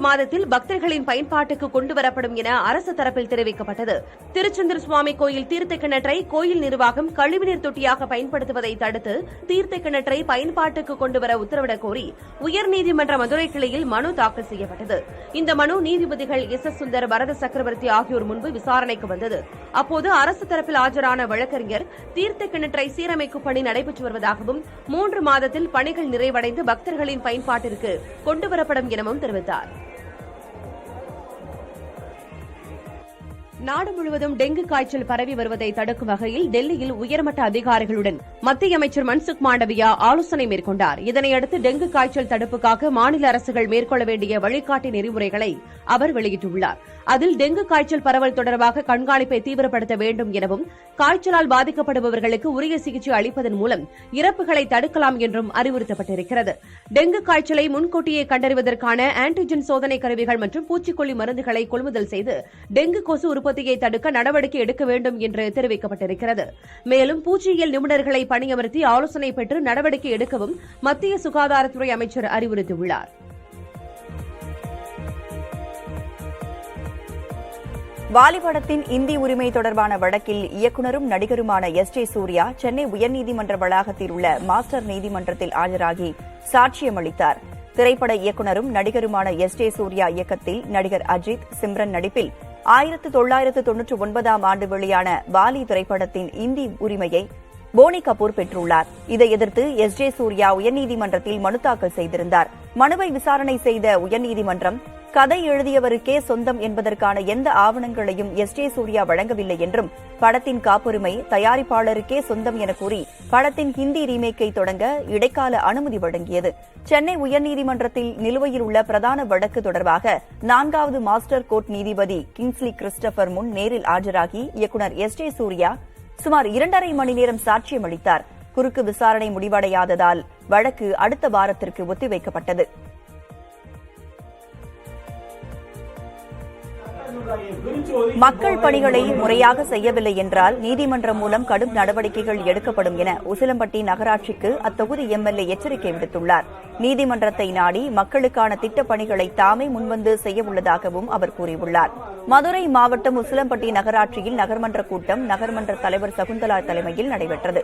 S1: மாதத்தில் பக்தர்களின் பயன்பாட்டுக்கு கொண்டுவரப்படும் என அரசு தரப்பில் தெரிவிக்கப்பட்டது. திருச்செந்தூர் சுவாமி கோயில் தீர்த்த கிணற்றை கோயில் நிர்வாகம் கழிவுநீர் தொட்டியாக பயன்படுத்துவதை தடுத்து தீர்த்த கிணற்றை பயன்பாட்டுக்கு கொண்டுவர உத்தரவிடக் கோரி உயர்நீதிமன்ற மதுரை கிளையில் மனு தாக்கல் செய்யப்பட்டது. இந்த மனு நீதிபதிகள் எஸ். சுந்தர், பரத சக்கரவர்த்தி ஆகியோர் முன்பு விசாரணைக்கு வந்தது. அப்போது அரசு தரப்பில் ஆஜரான வழக்கறிஞர் தீர்த்த கிணற்றை சீரமைக்கும் பணி நடைபெற்று வருவதாகவும் 3 மாதத்தில் பணிகள் நிறைவடைந்து பக்தர்களின் பயன்பாட்டிற்கு கொண்டுவரப்படும் எனவும் தெரிவித்தார். நாடு முழுவதும் டெங்கு காய்ச்சல் பரவி வருவதை தடுக்கும் வகையில் டெல்லியில் உயர்மட்ட அதிகாரிகளுடன் மத்திய அமைச்சர் மன்சுக் மாண்டவியா ஆலோசனை மேற்கொண்டார். இதனையடுத்து டெங்கு காய்ச்சல் தடுப்புக்காக மாநில அரசுகள் மேற்கொள்ள வேண்டிய வழிகாட்டி நெறிமுறைகளை அவர் வெளியிட்டுள்ளார். அதில் டெங்கு காய்ச்சல் பரவல் தொடர்பாக கண்காணிப்பை தீவிரப்படுத்த வேண்டும் எனவும், காய்ச்சலால் பாதிக்கப்படுபவர்களுக்கு உரிய சிகிச்சை அளிப்பதன் மூலம் இறப்புகளை தடுக்கலாம் என்றும் அறிவுறுத்தப்பட்டிருக்கிறது. டெங்கு காய்ச்சலை முன்கூட்டியே கண்டறிவதற்கான ஆன்டிஜென் சோதனை கருவிகள் மற்றும் பூச்சிக்கொல்லி மருந்துகளை கொள்முதல் செய்து டெங்கு கொசு உற்பத்தியை தடுக்க நடவடிக்கை எடுக்க வேண்டும் என்று தெரிவிக்கப்பட்டிருக்கிறது. மேலும் பூச்சியியல் நிபுணர்களை பணியமர்த்தி ஆலோசனை பெற்று நடவடிக்கை எடுக்கவும் மத்திய சுகாதாரத்துறை அமைச்சர் அறிவுறுத்தியுள்ளார்.
S2: வாலி படத்தின் இந்தி உரிமை தொடர்பான வழக்கில் இயக்குநரும் நடிகருமான எஸ். ஜே. சூர்யா சென்னை உயர்நீதிமன்ற வளாகத்தில் உள்ள மாஸ்டர் நீதிமன்றத்தில் ஆஜராகி சாட்சியம் அளித்தார். திரைப்பட இயக்குநரும் நடிகருமான எஸ். ஜே. சூர்யா இயக்கத்தில் நடிகர் அஜித், சிம்ரன் நடிப்பில் 1999ஆம் ஆண்டு வெளியான வாலி திரைப்படத்தின் இந்தி உரிமையை போனி கபூர் பெற்றுள்ளார். இதை எதிர்த்து எஸ். ஜே. சூர்யா உயர்நீதிமன்றத்தில் மனு தாக்கல் செய்திருந்தார். மனுவை விசாரணை செய்த உயர்நீதிமன்றம் கதை எழுதியவருக்கே சொந்தம் என்பதற்கான எந்த ஆவணங்களையும் எஸ். ஜே. சூர்யா வழங்கவில்லை என்றும், படத்தின் காப்புரிமை தயாரிப்பாளருக்கே சொந்தம் என கூறி படத்தின் ஹிந்தி ரீமேக்கை தொடங்க இடைக்கால அனுமதி வழங்கியது. சென்னை உயர்நீதிமன்றத்தில் நிலுவையில் உள்ள பிரதான வழக்கு தொடர்பாக 4வது மாஸ்டர் கோர்ட் நீதிபதி கிங்ஸ்லி கிறிஸ்டபர் முன் நேரில் ஆஜராகி இயக்குநர் எஸ். ஜே. சூர்யா சுமார் 2.5 மணி நேரம் சாட்சியம் அளித்தார். குறுக்கு விசாரணை முடிவடையாததால் வழக்கு அடுத்த வாரத்திற்கு ஒத்திவைக்கப்பட்டது. மக்கள் பணிகளை முறையாக செய்யவில்லை என்றால் நீதிமன்றம் மூலம் கடும் நடவடிக்கைகள் எடுக்கப்படும் என உசிலம்பட்டி நகராட்சிக்கு அத்தொகுதி எம்எல்ஏ எச்சரிக்கை விடுத்துள்ளார். நீதிமன்றத்தை நாடி மக்களுக்கான திட்டப் பணிகளை தாமே முன்வந்து செய்ய உள்ளதாகவும் அவர் கூறியுள்ளார். மதுரை மாவட்டம் உசிலம்பட்டி நகராட்சியில் நகர்மன்ற கூட்டம் நகர்மன்ற தலைவர் சகுந்தலா தலைமையில் நடைபெற்றது.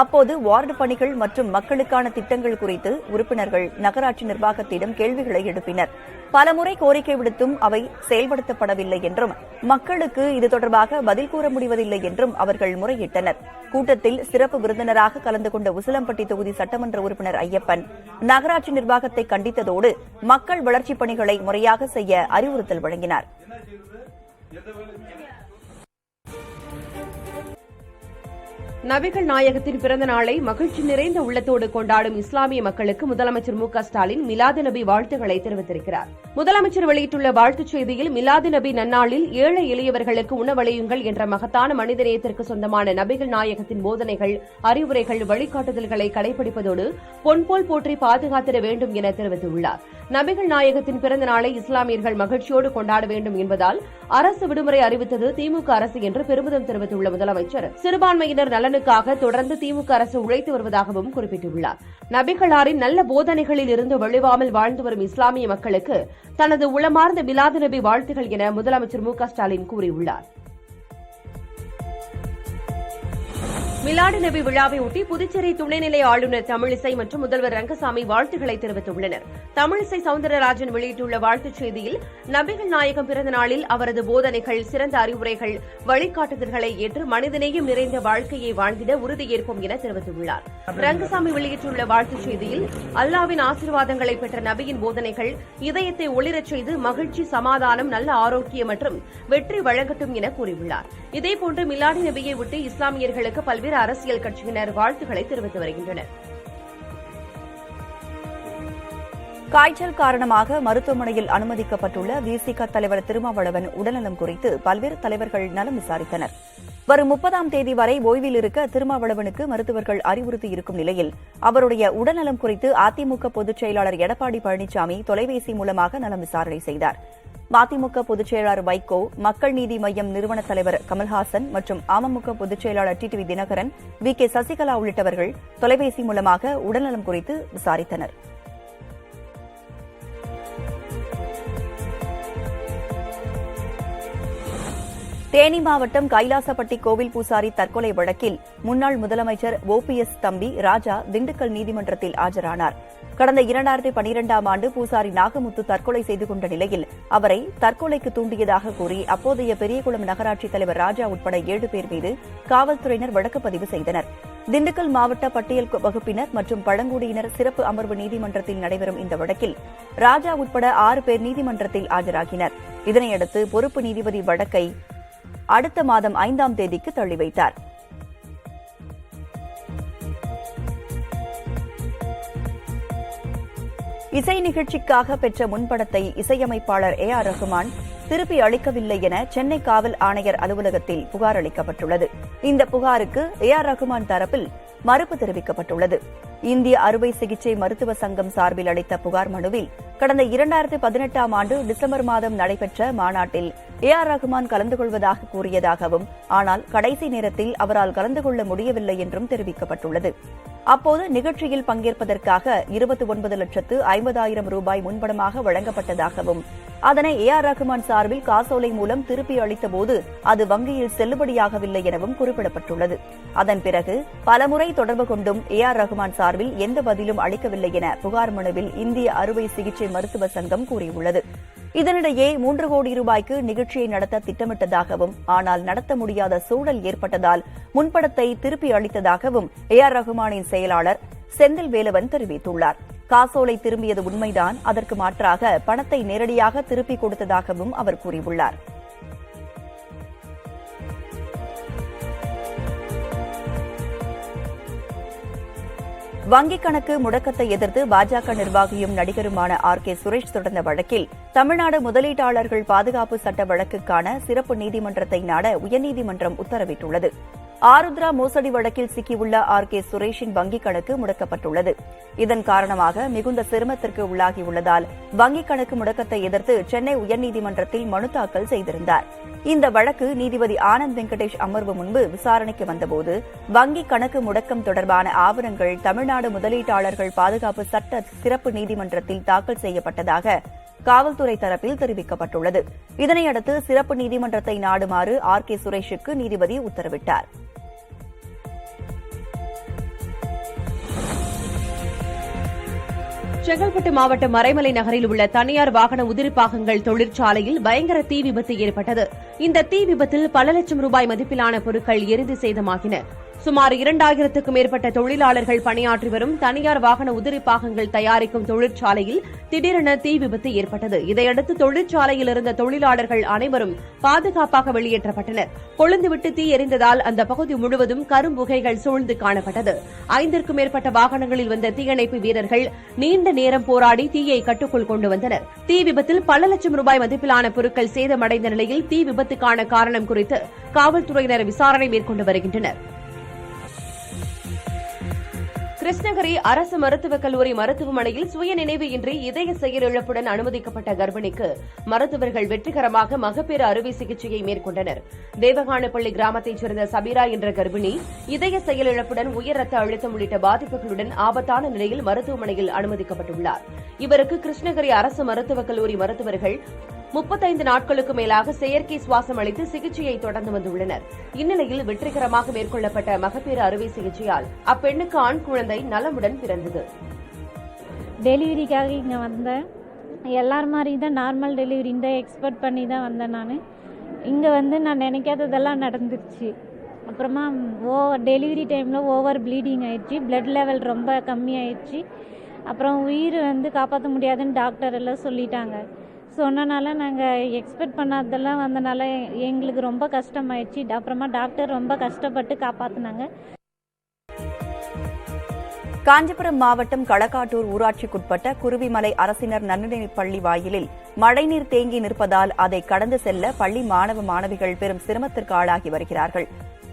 S2: அப்போது வார்டு பணிகள் மற்றும் மக்களுக்கான திட்டங்கள் குறித்து உறுப்பினர்கள் நகராட்சி நிர்வாகத்திடம் கேள்விகளை எழுப்பினர். பலமுறை கோரிக்கை விடுத்தும் அவை செயல்படுத்தப்படவில்லை என்றும், மக்களுக்கு இது தொடர்பாக பதில் கூற முடிவதில்லை என்றும் அவர்கள் முறையிட்டனர். கூட்டத்தில் சிறப்பு விருந்தினராக கலந்து கொண்ட உசிலம்பட்டி தொகுதி சட்டமன்ற உறுப்பினர் ஐயப்பன் நகராட்சி நிர்வாகத்தை கண்டித்ததோடு மக்கள் வளர்ச்சிப் பணிகளை முறையாக செய்ய அறிவுறுத்தல் வழங்கினார்.
S1: நபிகள் நாயகத்தின் பிறந்த நாளை மகிழ்ச்சி நிறைந்த உள்ளத்தோடு கொண்டாடும் இஸ்லாமிய மக்களுக்கு முதலமைச்சர் மு.க.ஸ்டாலின் மிலாது நபி வாழ்த்துக்களை தெரிவித்திருக்கிறார். முதலமைச்சர் வெளியிட்டுள்ள வாழ்த்துச் செய்தியில், மிலாது நபி நன்னாளில் ஏழை எளியவர்களுக்கு உணவளியுங்கள் என்ற மகத்தான மனிதநேயத்திற்கு சொந்தமான நபிகள் நாயகத்தின் போதனைகள், அறிவுரைகள், வழிகாட்டுதல்களை கடைபிடிப்பதோடு பொன்போல் போற்றி பாதுகாத்திட வேண்டும் என தெரிவித்துள்ளார். நபிகள் நாயகத்தின் பிறந்த நாளை இஸ்லாமியர்கள் மகிழ்ச்சியோடு கொண்டாட வேண்டும் என்பதால் அரசு விடுமுறை அறிவித்தது திமுக அரசு என்று பெருமிதம் தெரிவித்துள்ள முதலமைச்சர், சிறுபான்மையினர் நலனுக்காக தொடர்ந்து திமுக அரசு உழைத்து வருவதாகவும் குறிப்பிட்டுள்ளார். நபிகளாரின் நல்ல போதனைகளில் இருந்து வெளிவாமல் வாழ்ந்து வரும் இஸ்லாமிய மக்களுக்கு தனது உளமார்ந்த மிலாது நபி வாழ்த்துகள் என முதலமைச்சர் மு.க.ஸ்டாலின் கூறியுள்ளார். மிலாடு நபி விழாவையொட்டி புதுச்சேரி துணைநிலை ஆளுநர் தமிழிசை மற்றும் முதல்வர் ரங்கசாமி வாழ்த்துக்களை தெரிவித்துள்ளனர். தமிழிசை சவுந்தரராஜன் வெளியிட்டுள்ள வாழ்த்துச் செய்தியில், நபிகள் நாயகம் பிறந்த நாளில் அவரது போதனைகள், சிறந்த அறிவுரைகள், வழிகாட்டுதல்களை ஏற்று மனிதநேயம் நிறைந்த வாழ்க்கையை வாழ்ந்திட உறுதியேற்போம் என தெரிவித்துள்ளார். ரங்கசாமி வெளியிட்டுள்ள வாழ்த்துச் செய்தியில், அல்லாவின் ஆசீர்வாதங்களை பெற்ற நபியின் போதனைகள் இதயத்தை ஒளிரச் செய்து மகிழ்ச்சி, சமாதானம், நல்ல ஆரோக்கியம் மற்றும் வெற்றி வழங்கட்டும் என கூறியுள்ளார். இதேபோன்று மிலாடி நபியை ஒட்டி இஸ்லாமியர்களுக்கு பல்வேறு அரசியல் கட்சியினர் வாழ்த்துக்களை தெரிவித்து வருகின்றனர்.
S2: காய்ச்சல் காரணமாக மருத்துவமனையில் அனுமதிக்கப்பட்டுள்ள விசிக தலைவர் திருமாவளவன் உடல்நலம் குறித்து பல்வேறு தலைவர்கள் நலம் விசாரித்தனர். வரும் 30ஆம் தேதி வரை ஓய்வில் இருக்க திருமாவளவனுக்கு மருத்துவர்கள் அறிவுறுத்தியிருக்கும் நிலையில் அவருடைய உடல்நலம் குறித்து அதிமுக பொதுச் செயலாளர் எடப்பாடி பழனிசாமி தொலைபேசி மூலமாக நலம் விசாரணை செய்தார். மதிமுக பொதுச் செயலாளர் வைகோ, மக்கள் நீதி மய்யம் நிறுவன தலைவர் கமல்ஹாசன் மற்றும் அமமுக பொதுச் செயலாளர் டிடிவி தினகரன், வி.கே. சசிகலா உள்ளிட்டவர்கள் தொலைபேசி மூலமாக உடல்நலம் குறித்து விசாரித்தனர். தேனி மாவட்டம் கைலாசப்பட்டி கோவில் பூசாரி தற்கொலை வழக்கில் முன்னாள் முதலமைச்சர் OPS தம்பி ராஜா திண்டுக்கல் நீதிமன்றத்தில் ஆஜரானார். கடந்த 2012ஆம் ஆண்டு பூசாரி நாகமுத்து தற்கொலை செய்து கொண்ட நிலையில் அவரை தற்கொலைக்கு தூண்டியதாக கூறி அப்போதைய பெரியகுளம் நகராட்சி தலைவர் ராஜா உட்பட 7 பேர் மீது காவல்துறையினர் வழக்கு பதிவு செய்தனர். திண்டுக்கல் மாவட்ட பட்டியல் வகுப்பினர் மற்றும் பழங்குடியினர் சிறப்பு அமர்வு நீதிமன்றத்தில் நடைபெறும் இந்த வழக்கில் ராஜா உட்பட 6 பேர் நீதிமன்றத்தில் ஆஜராகினர். இதனையடுத்து பொறுப்பு நீதிபதி வழக்கை அடுத்த மாதம் 5ஆம் தேதிக்கு தள்ளி வைத்தார். இசை நிகழ்ச்சிக்காக பெற்ற முன்படத்தை இசையமைப்பாளர் AR ரஹ்மான் திருப்பி அளிக்கவில்லை என சென்னை காவல் ஆணையர் அலுவலகத்தில் புகார் அளிக்கப்பட்டுள்ளது. இந்த புகாருக்கு AR ரஹ்மான் தரப்பில் மறுப்பு தெரிவிக்கப்பட்டுள்ளது. இந்திய அறுவை சிகிச்சை மருத்துவ சங்கம் சார்பில் அளித்த புகார் மனுவில் கடந்த 2018ஆம் ஆண்டு டிசம்பர் மாதம் நடைபெற்ற மாநாட்டில் AR ரஹ்மான் கலந்து கொள்வதாக கூறியதாகவும், ஆனால் கடைசி நேரத்தில் அவரால் கலந்து கொள்ள முடியவில்லை என்றும் தெரிவிக்கப்பட்டுள்ளது. அப்போது நிகழ்ச்சியில் பங்கேற்பதற்காக 29,50,000 ரூபாய் முன்பணமாக வழங்கப்பட்டதாகவும், அதனை AR ரஹ்மான் சார்பில் காசோலை மூலம் திருப்பி அளித்தபோது அது வங்கியில் செல்லுபடியாகவில்லை எனவும் குறிப்பிடப்பட்டுள்ளது. அதன் பிறகு பலமுறை தொடர்பு கொண்டும் AR ரஹ்மான் சார்பில் எந்த பதிலும் அளிக்கவில்லை என புகார் மனுவில் இந்திய அறுவை சிகிச்சை மருத்துவ சங்கம் கூறியுள்ளது. இதனிடையே 3 கோடி ரூபாய்க்கு நிகழ்ச்சியை நடத்த திட்டமிட்டதாகவும், ஆனால் நடத்த முடியாத சூழல் ஏற்பட்டதால் முன்படத்தை திருப்பி அளித்ததாகவும் AR ரஹ்மானின் செயலாளர் செந்தில் வேலவன் தெரிவித்துள்ளார். காசோலை திரும்பியது உண்மைதான், அதற்கு மாற்றாக பணத்தை நேரடியாக திருப்பிக் கொடுத்ததாகவும் அவர் கூறியுள்ளார். வங்கிக் கணக்கு முடக்கத்தை எதிர்த்து பாஜக நிர்வாகியும் நடிகருமான RK சுரேஷ் தொடர்ந்த வழக்கில் தமிழ்நாடு முதலீட்டாளர்கள் பாதுகாப்பு சட்ட வழக்குக்கான சிறப்பு நீதிமன்றத்தை நாட உயர்நீதிமன்றம் உத்தரவிட்டுள்ளது. ஆருத்ரா மோசடி வழக்கில் சிக்கியுள்ள RK சுரேஷின் வங்கிக் கணக்கு முடக்கப்பட்டுள்ளது. இதன் காரணமாக மிகுந்த சிரமத்திற்கு உள்ளாகியுள்ளதால் வங்கிக் கணக்கு முடக்கத்தை எதிர்த்து சென்னை உயர்நீதிமன்றத்தில் மனு தாக்கல் செய்திருந்தார். இந்த வழக்கு நீதிபதி ஆனந்த் வெங்கடேஷ் அமர்வு முன்பு விசாரணைக்கு வந்தபோது வங்கிக் கணக்கு முடக்கம் தொடர்பான ஆவணங்கள் தமிழ்நாடு முதலீட்டாளர்கள் பாதுகாப்பு சட்ட சிறப்பு நீதிமன்றத்தில் தாக்கல் செய்யப்பட்டதாக காவல்துறை தரப்பில் தெரிவிக்கப்பட்டுள்ளது. இதனையடுத்து சிறப்பு நீதிமன்றத்தை நாடுமாறு RK சுரேஷுக்கு நீதிபதி உத்தரவிட்டார்.
S1: செங்கல்பட்டு மாவட்டம் மறைமலை நகரில் உள்ள தனியார் வாகன உதிரிப்பாகங்கள் தொழிற்சாலையில் பயங்கர தீ விபத்து ஏற்பட்டது. இந்த தீ விபத்தில் பல லட்சம் ரூபாய் மதிப்பிலான பொருட்கள் எரிந்து சேதமாகின. சுமார் 2000க்கும் மேற்பட்ட தொழிலாளர்கள் பணியாற்றி வரும் தனியார் வாகன உதிரிப்பாகங்கள் தயாரிக்கும் தொழிற்சாலையில் திடீரென தீ விபத்து ஏற்பட்டது. இதையடுத்து தொழிற்சாலையில் இருந்த தொழிலாளர்கள் அனைவரும் பாதுகாப்பாக வெளியேற்றப்பட்டனர். கொழுந்துவிட்டு தீ எரிந்ததால் அந்த பகுதி முழுவதும் கரும்புகைகள் சூழ்ந்து காணப்பட்டது. 5க்கும் மேற்பட்ட வாகனங்களில் வந்த தீயணைப்பு வீரர்கள் நீண்ட நேரம் போராடி தீயை கட்டுக்குள் கொண்டு வந்தனர். தீ விபத்தில் பல லட்சம் ரூபாய் மதிப்பிலான பொருட்கள் சேதமடைந்த நிலையில் தீ விபத்துக்கான காரணம் குறித்து காவல்துறையினர் விசாரணை மேற்கொண்டு வருகின்றனர். கிருஷ்ணகிரி அரசு மருத்துவக் கல்லூரி மருத்துவமனையில் சுயநினைவு இன்றி இதய செயலிழப்புடன் அனுமதிக்கப்பட்ட கர்ப்பிணிக்கு மருத்துவர்கள் வெற்றிகரமாக மகப்பேறு அறுவை சிகிச்சையை மேற்கொண்டனர். தேவகானப்பள்ளி கிராமத்தைச் சேர்ந்த சபீரா என்ற கர்ப்பிணி இதய செயலிழப்புடன் உயர் ரத்த அழுத்தம் உள்ளிட்ட பாதிப்புகளுடன் ஆபத்தான நிலையில் மருத்துவமனையில் அனுமதிக்கப்பட்டுள்ளார். இவருக்கு கிருஷ்ணகிரி அரசு மருத்துவக் கல்லூரி மருத்துவர்கள் 35 நாட்களுக்கு மேலாக செயற்கை சுவாசம் அளித்து சிகிச்சையை தொடர்ந்து வந்துள்ளனர். இந்நிலையில் வெற்றிகரமாக மேற்கொள்ளப்பட்ட மகப்பேறு அறுவை சிகிச்சையால் அப்பெண்ணுக்கு ஆண் குழந்தை நலமுடன் பிறந்தது.
S8: டெலிவரிக்காக இங்கே வந்தேன். எல்லார் மாதிரி தான் நார்மல் டெலிவரி தான் எக்ஸ்பெக்ட் பண்ணி தான் வந்தேன். இங்கே நான் நினைக்காததெல்லாம் நடந்துருச்சு. அப்புறமா டெலிவரி டைமில் ஓவர் ப்ளீடிங் ஆயிடுச்சு. பிளட் லெவல் ரொம்ப கம்மியாயிடுச்சு. அப்புறம் உயிர் காப்பாற்ற முடியாதுன்னு டாக்டர் எல்லாம் சொல்லிட்டாங்க. சொன்னனால நாங்கள் எக்ஸ்பெக்ட் பண்ணாததெல்லாம் வந்தனால எங்களுக்கு ரொம்ப கஷ்டமாயிடுச்சு. அப்புறமா டாக்டர் ரொம்ப கஷ்டப்பட்டு காப்பாற்றினாங்க.
S2: காஞ்சிபுரம் மாவட்டம் களக்காட்டூர் ஊராட்சிக்குட்பட்ட குருவிமலை அரசினர் நன்னீர் பள்ளி வாயிலில் மழைநீர் தேங்கி நிற்பதால் அதை கடந்து செல்ல பள்ளி மாணவ மாணவிகள் பெரும் சிரமத்திற்கு ஆளாகி வருகிறார்கள்.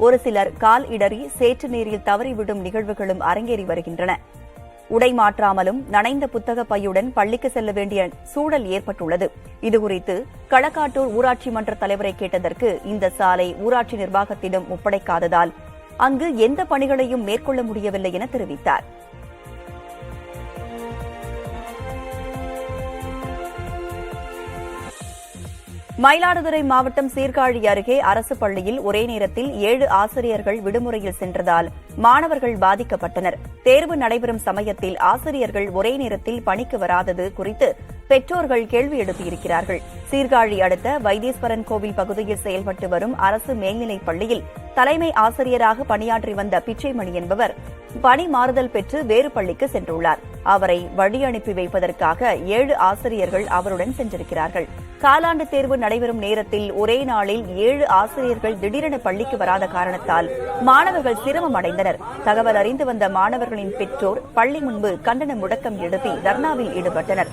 S2: ஒரு சிலர் கால் இடறி சேற்று நீரில் தவறிவிடும் நிகழ்வுகளும் அரங்கேறி வருகின்றன. உடை மாற்றாமலும் நனைந்த புத்தக பையுடன் பள்ளிக்கு செல்ல வேண்டிய சூழல் ஏற்பட்டுள்ளது. இதுகுறித்து களக்காட்டூர் ஊராட்சி மன்ற தலைவரை கேட்டதற்கு இந்த சாலை ஊராட்சி நிர்வாகத்திடம் ஒப்படைக்காததால் அங்கு எந்த பணிகளையும் மேற்கொள்ள முடியவில்லை என தெரிவித்தார். மயிலாடுதுறை மாவட்டம் சீர்காழி அருகே அரசு பள்ளியில் ஒரே நேரத்தில் 7 ஆசிரியர்கள் விடுமுறையில் சென்றதால் மாணவர்கள் பாதிக்கப்பட்டனர். தேர்வு நடைபெறும் சமயத்தில் ஆசிரியர்கள் ஒரே நேரத்தில் பணிக்கு வராதது குறித்து பெற்றோர்கள் கேள்வி எழுப்பியிருக்கிறார்கள். சீர்காழி அடுத்த வைத்தீஸ்வரன் கோவில் பகுதியில் செயல்பட்டு வரும் அரசு மேல்நிலைப் பள்ளியில் தலைமை ஆசிரியராக பணியாற்றி வந்த பிச்சைமணி என்பவர் பணி மாறுதல் பெற்று வேறு பள்ளிக்கு சென்றுள்ளார். அவரை வழி அனுப்பி வைப்பதற்காக 7 ஆசிரியர்கள் அவருடன் சென்றிருக்கிறார்கள். காலாண்டு தேர்வு நடைபெறும் நேரத்தில் ஒரே நாளில் 7 ஆசிரியர்கள் திடீரென பள்ளிக்கு வராத காரணத்தால் மாணவர்கள் சிரமம் அடைந்தனர். தகவல் அறிந்து வந்த மாணவர்களின் பெற்றோர் பள்ளி முன்பு கண்டன முழக்கம் எழுப்பி தர்ணாவில் ஈடுபட்டனர்.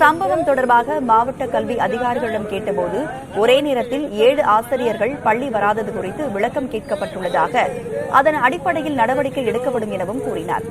S2: சம்பவம் தொடர்பாக மாவட்ட கல்வி அதிகாரிகளிடம் கேட்டபோது ஒரே நேரத்தில் 7 ஆசிரியர்கள் பள்ளி வராதது குறித்து விளக்கம் கேட்கப்பட்டுள்ளதாக, அதன் அடிப்படையில் நடவடிக்கை எடுக்கப்படும் எனவும் கூறினார்.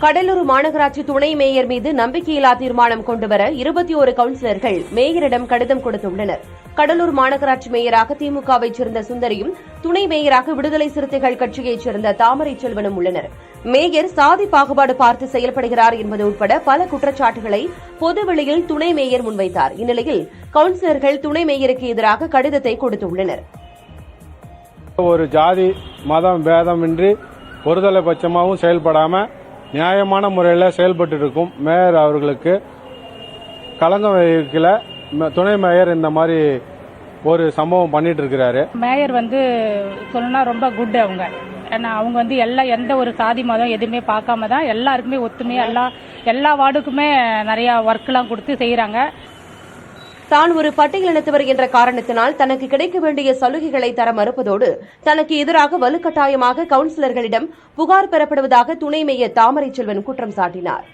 S1: கடலூர் மாநகராட்சி துணை மேயர் மீது நம்பிக்கையில்லா தீர்மானம் கொண்டுவர 21 கவுன்சிலர்கள் மேயரிடம் கடிதம் கொடுத்துள்ளனர். கடலூர் மாநகராட்சி மேயராக திமுகவைச் சேர்ந்த சுந்தரியும், துணை மேயராக விடுதலை சிறுத்தைகள் கட்சியைச் சேர்ந்த தாமரை செல்வனும் உள்ளனர். மேயர் சாதி பாகுபாடு பார்த்து செயல்படுகிறார் என்பது உட்பட பல குற்றச்சாட்டுகளை பொதுவெளியில் துணை மேயர் முன்வைத்தார். இந்நிலையில் கவுன்சிலர்கள் துணை மேயருக்கு எதிராக கடிதத்தை கொடுத்துள்ளனர்.
S9: ஒரு ஜாதி மதம் பேதமின்றி ஒருதலை பட்சமாகவும் செயல்படாம நியாயமான முறையில் செயல்பட்டு இருக்கும் மேயர் அவர்களுக்கு களங்கம் வைக்கல. துணை மேயர் இந்த மாதிரி ஒரு சம்பவம் பண்ணிட்டு இருக்கிறாரு.
S10: மேயர் சொல்லணும்னா ரொம்ப குட் அவங்க. ஏன்னா அவங்க எந்த ஒரு சாதி மதம் எதுவுமே பார்க்காம தான் எல்லாருக்குமே ஒத்துமையா எல்லா வார்டுக்குமே நிறைய ஒர்க்லாம் கொடுத்து செய்யறாங்க.
S1: தான் ஒரு பட்டியலினத்தவர் என்ற காரணத்தினால் தனக்கு கிடைக்க வேண்டிய சலுகைகளை தர மறுப்பதோடு தனக்கு எதிராக வலுக்கட்டாயமாக கவுன்சிலர்களிடம் புகார் பெறப்படுவதாக துணை மேயர் தாமரை செல்வன் குற்றம் சாட்டினார்.